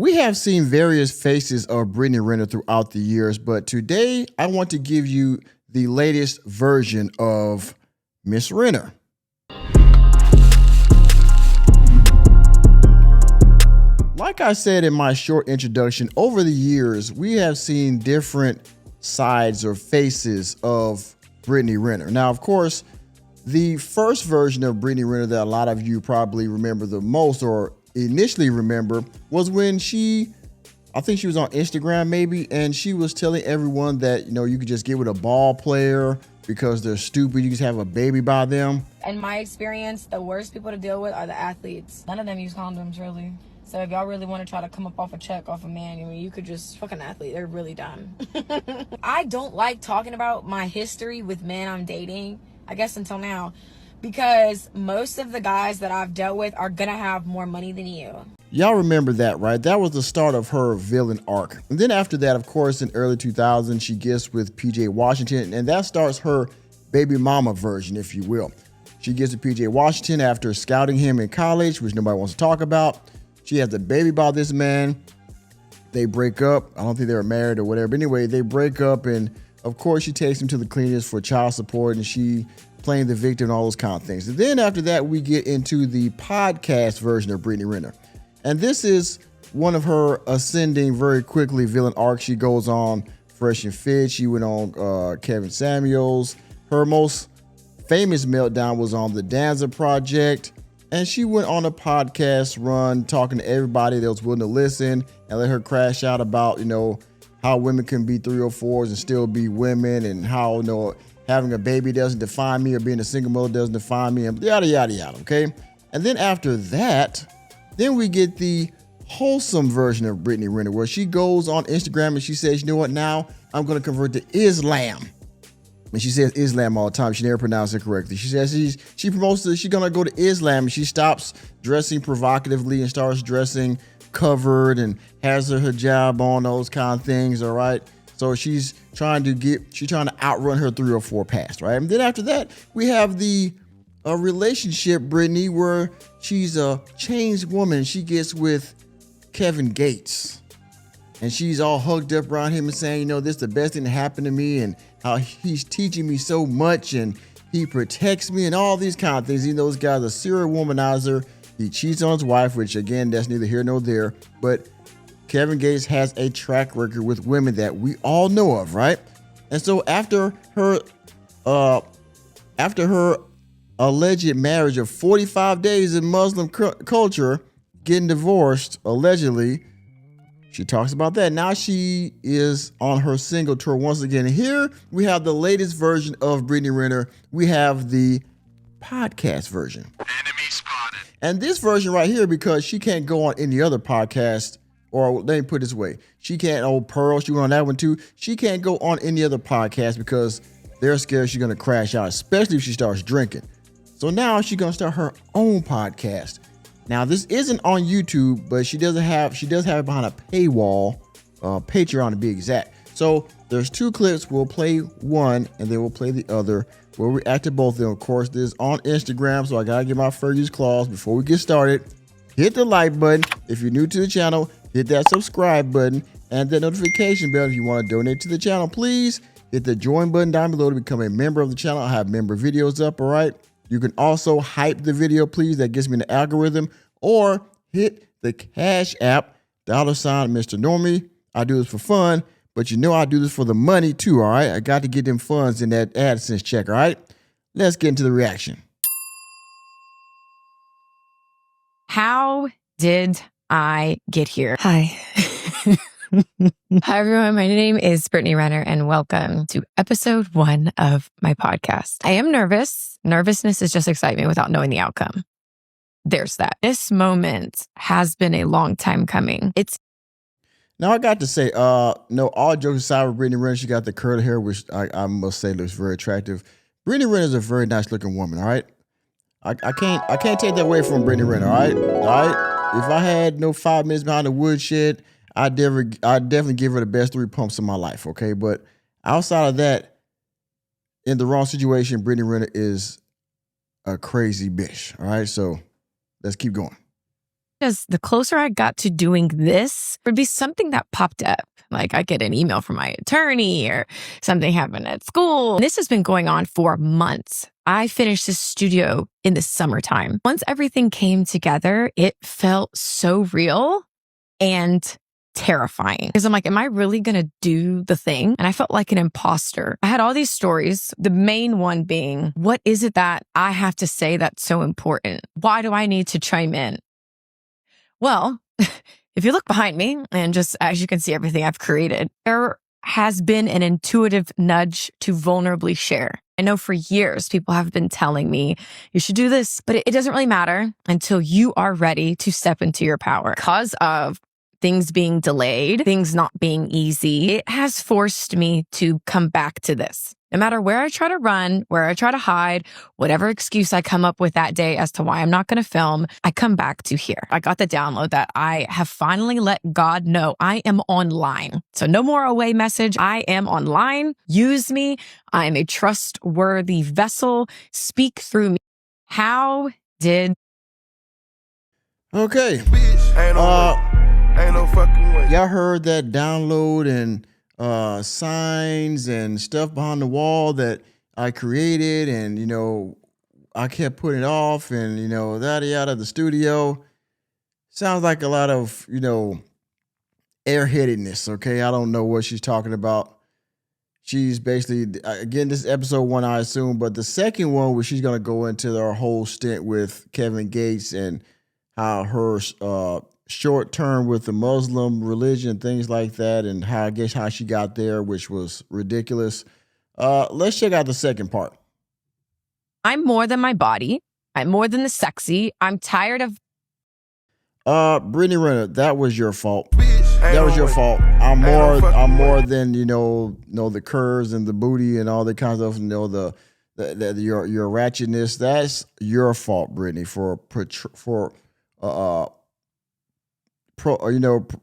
We have seen various faces of Brittany Renner throughout the years, but today I want to give you the latest version of Miss Renner. Like I said in my short introduction, over the years, we have seen different sides or faces of Brittany Renner. Now, of course, the first version of Brittany Renner that a lot of you probably remember the most or initially remember was when I think she was on Instagram maybe, and she was telling everyone that, you could just get with a ball player because they're stupid. You just have a baby by them. In my experience, the worst people to deal with are the athletes. None of them use condoms, really. So if y'all really want to try to come up off a check off a man, you could just fuck an athlete. They're really dumb. I don't like talking about my history with men I'm dating, I guess until now, because most of the guys that I've dealt with are gonna have more money than you. Y'all remember that, right? That was the start of her villain arc. And then after that, of course, in early 2000s, she gets with PJ Washington, and that starts her baby mama version, if you will. She gets with PJ Washington after scouting him in college, which nobody wants to talk about. She has a baby by this man. They break up. I don't think they were married or whatever. But anyway, they break up, and of course, she takes him to the cleaners for child support, and she playing the victim and all those kind of things. And then after that, we get into the podcast version of Brittany Renner. And this is one of her ascending very quickly villain arcs. She goes on Fresh and Fit. She went on Kevin Samuels. Her most famous meltdown was on the Danza Project. And she went on a podcast run talking to everybody that was willing to listen and let her crash out about, how women can be 304s and still be women, and how, having a baby doesn't define me, or being a single mother doesn't define me, and yada, yada, yada, okay? And then after that, then we get the wholesome version of Brittany Renner, where she goes on Instagram and she says, now I'm going to convert to Islam. And she says Islam all the time. She never pronounced it correctly. She says she promotes that she's going to go to Islam, and she stops dressing provocatively and starts dressing covered and has her hijab on, those kind of things, all right? So she's trying to outrun her 304 past, right? And then after that, we have the relationship, Brittany, where she's a changed woman. She gets with Kevin Gates, and she's all hugged up around him and saying, this is the best thing that happened to me, and how he's teaching me so much, and he protects me, and all these kind of things. This guy's a serial womanizer. He cheats on his wife, which again, that's neither here nor there. But Kevin Gates has a track record with women that we all know of, right? And so after her alleged marriage of 45 days in Muslim culture, getting divorced, allegedly, she talks about that. Now she is on her single tour once again. And here we have the latest version of Brittany Renner. We have the podcast version. Enemy spotted. And this version right here, because she can't go on any other podcast, or let me put it this way. She can't, Pearl, she went on that one too. She can't go on any other podcast because they're scared she's going to crash out, especially if she starts drinking. So now she's going to start her own podcast. Now, this isn't on YouTube, but she does have it behind a paywall, Patreon to be exact. So there's two clips. We'll play one, and then we'll play the other. We'll react to both of them. Of course, this is on Instagram, so I got to get my fair use clause before we get started. Hit the like button. If you're new to the channel, hit that subscribe button and the notification bell if you want to donate to the channel. Please hit the join button down below to become a member of the channel. I have member videos up, all right? You can also hype the video, please. That gets me in the algorithm. Or hit the Cashapp, $ Mr. Normie. I do this for fun, but I do this for the money too, all right? I got to get them funds in that AdSense check, all right? Let's get into the reaction. How did I get here? Hi. Hi, everyone. My name is Brittany Renner, and welcome to episode 1 of my podcast. I am nervous. Nervousness is just excitement without knowing the outcome. There's that. This moment has been a long time coming. Now, I got to say, no, all jokes aside with Brittany Renner, she got the curly hair, which I must say looks very attractive. Brittany Renner is a very nice looking woman, all right? I can't take that away from Brittany Renner, all right? All right? If I had no 5 minutes behind the woodshed, I'd definitely give her the best 3 pumps of my life, okay? But outside of that, in the wrong situation, Brittany Renner is a crazy bitch, all right? So let's keep going. As the closer I got to doing this, would be something that popped up. Like I get an email from my attorney or something happened at school. This has been going on for months. I finished this studio in the summertime. Once everything came together, it felt so real and terrifying. Because I'm like, am I really going to do the thing? And I felt like an imposter. I had all these stories, the main one being, what is it that I have to say that's so important? Why do I need to chime in? Well, if you look behind me and just as you can see everything I've created, there has been an intuitive nudge to vulnerably share. I know for years people have been telling me you should do this, but it doesn't really matter until you are ready to step into your power. Because of things being delayed, things not being easy, it has forced me to come back to this. No matter where I try to run, where I try to hide, whatever excuse I come up with that day as to why I'm not going to film, I come back to here. I got the download that I have finally let God know I am online. So no more away message. I am online. Use me. I am a trustworthy vessel. Speak through me. How did... Okay. Ain't no fucking way. Y'all heard that download and signs and stuff behind the wall that I created, and I kept putting it off, and yada yada. The studio sounds like a lot of airheadedness. Okay, I don't know what she's talking about. She's basically, again, this is episode 1, I assume, but the second one where she's gonna go into her whole stint with Kevin Gates and how her short term with the Muslim religion, things like that, and how she got there, which was ridiculous. Let's check out the second part. I'm more than my body. I'm more than the sexy. I'm tired of... Brittany Renner, that was your fault. That was your fault. I'm more than the curves and the booty and all that kind of stuff. Your ratchetness. That's your fault, Brittany, for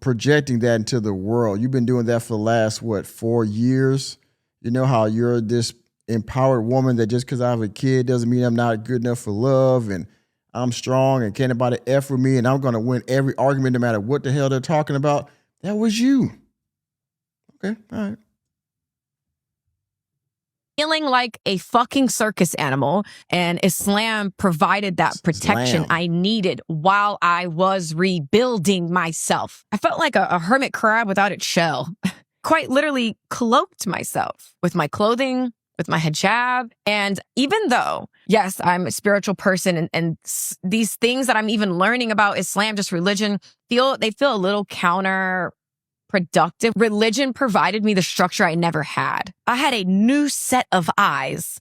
projecting that into the world. You've been doing that for the last 4 years. You know how you're this empowered woman that just because I have a kid doesn't mean I'm not good enough for love, and I'm strong and can't nobody F with me, and I'm gonna win every argument no matter what the hell they're talking about. That was you. Okay, all right. Feeling like a fucking circus animal, and Islam provided that protection I needed while I was rebuilding myself. I felt like a hermit crab without its shell. Quite literally cloaked myself with my clothing, with my hijab. And even though, yes, I'm a spiritual person, and these things that I'm even learning about Islam, just religion, feel a little counterproductive. Religion provided me the structure I never had. I had a new set of eyes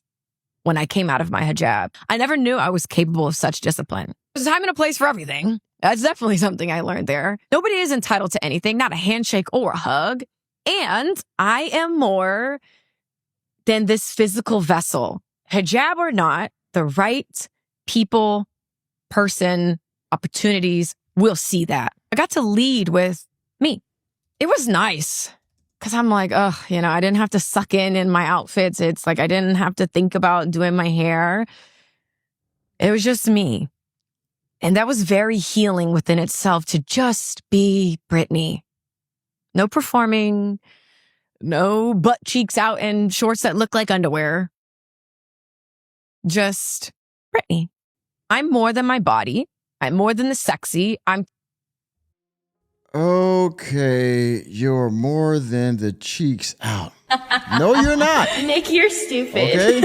when I came out of my hijab. I never knew I was capable of such discipline. There's a time and a place for everything. That's definitely something I learned there. Nobody is entitled to anything, not a handshake or a hug. And I am more than this physical vessel. Hijab or not, the right people, person, opportunities will see that. I got to lead with me. It was nice because I'm like, I didn't have to suck in my outfits. It's like I didn't have to think about doing my hair. It was just me. And that was very healing within itself to just be Brittany. No performing, no butt cheeks out and shorts that look like underwear. Just Brittany. I'm more than my body. I'm more than the sexy. Okay, you're more than the cheeks out. No, you're not. Nick, you're stupid. Okay?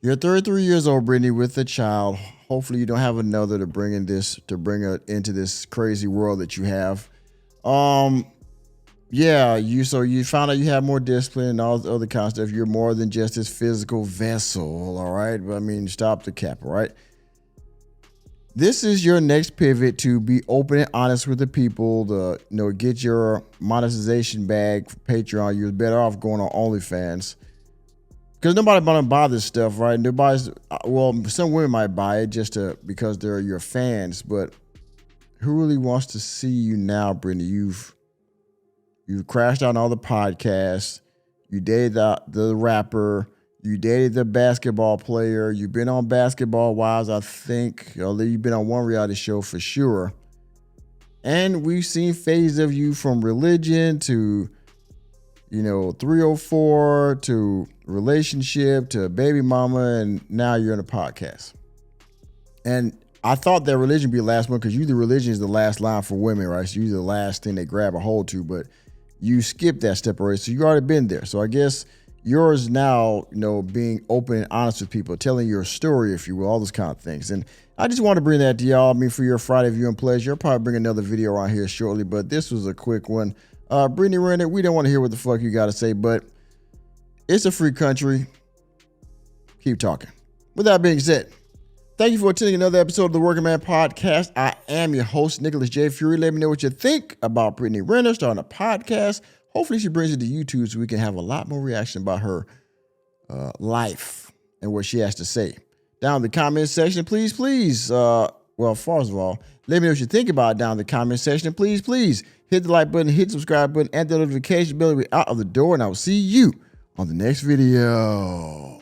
You're 33 years old, Brittany, with a child. Hopefully you don't have another to bring her into this crazy world that you have. Yeah, you found out you have more discipline and all this other kind of stuff. You're more than just this physical vessel, all right? But I mean, stop the cap, all right? This is your next pivot to be open and honest with the people, to get your monetization bag for Patreon. You're better off going on OnlyFans. Because nobody gonna buy this stuff, right? Some women might buy it because they're your fans, but who really wants to see you now, Brittany? You've crashed out on all the podcasts. You dated the rapper. You dated the basketball player. You've been on Basketball Wives, I think. Although you've been on one reality show for sure. And we've seen phases of you from religion to, 304 to relationship to baby mama, and now you're in a podcast. And I thought that religion would be the last one because usually religion is the last line for women, right? So usually the last thing they grab a hold to, but you skipped that step already. So you already been there. So I guess yours now, being open and honest with people, telling your story, if you will, all those kind of things. And I just want to bring that to y'all. I mean, for your Friday viewing pleasure, I'll probably bring another video around here shortly, but this was a quick one. Brittany Renner, we don't want to hear what the fuck you got to say, but it's a free country. Keep talking. With that being said, thank you for attending another episode of the Working Man Podcast. I am your host, Nicholas J. Fury. Let me know what you think about Brittany Renner starting a podcast. Hopefully she brings it to YouTube so we can have a lot more reaction about her life and what she has to say. Down in the comment section, please, first of all, let me know what you think about it down in the comment section. Please hit the like button, hit the subscribe button, and the notification bell. We're out of the door, and I will see you on the next video.